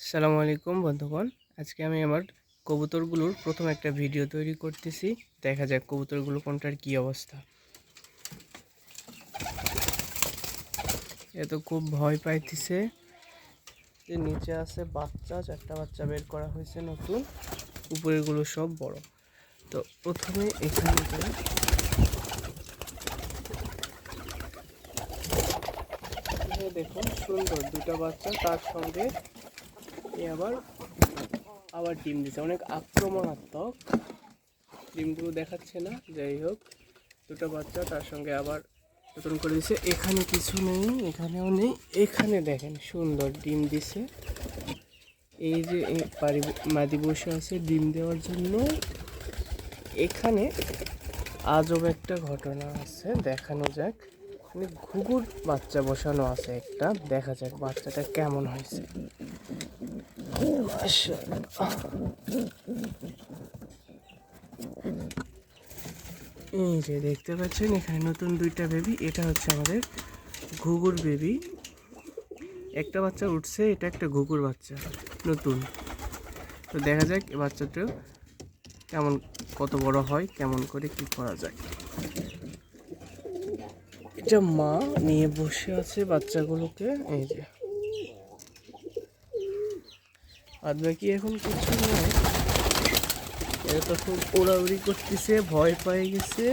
আসসালামু আলাইকুম বন্ধুগণ। আজকে আমি আমার কবুতরগুলোর প্রথম একটা ভিডিও তৈরি করতেছি। দেখা যাক কবুতরগুলো কোনটার কি অবস্থা। এ তো খুব ভয় পাইতেছে যে নিচে আছে বাচ্চা, 4টা বাচ্চা বের করা হয়েছে নতুন, উপরেরগুলো সব বড়। তো প্রথমে এখানে দেখুন সুন্দর দুটা বাচ্চা, তার সঙ্গে আবার আবার ডিম দিচ্ছে, অনেক আক্রমণাত্মক। ডিমগুলো দেখাচ্ছে না, যাই হোক দুটো বাচ্চা তার সঙ্গে আবার নতুন করে দিছে। এখানে কিছু নেই, এখানেও নেই, এখানে দেখেন সুন্দর ডিম দিছে। এই যে মাদি বসে আছে ডিম দেওয়ার জন্য। এখানে আজব একটা ঘটনা আছে, দেখানো যাক। এখানে ঘুঘুর বাচ্চা বসানো আছে একটা, দেখা যাক বাচ্চাটা কেমন হয়েছে। এই যে দেখতে পাচ্ছেন এখানে নতুন দুইটা বেবি, এটা হচ্ছে আমাদের ঘুঘুর বেবি। একটা বাচ্চা উঠছে, এটা একটা ঘুঘুর বাচ্চা নতুন। তো দেখা যাক এই বাচ্চাটা কেমন, কত বড় হয়, কেমন করে কি করা যায়। এটা মা নিয়ে বসে আছে বাচ্চাগুলোকে, এই যে। আর বাকি এখন কিছু নয়, এটা তো খুব উড়াউড়ি করতেছে, ভয় পেয়ে গেছে।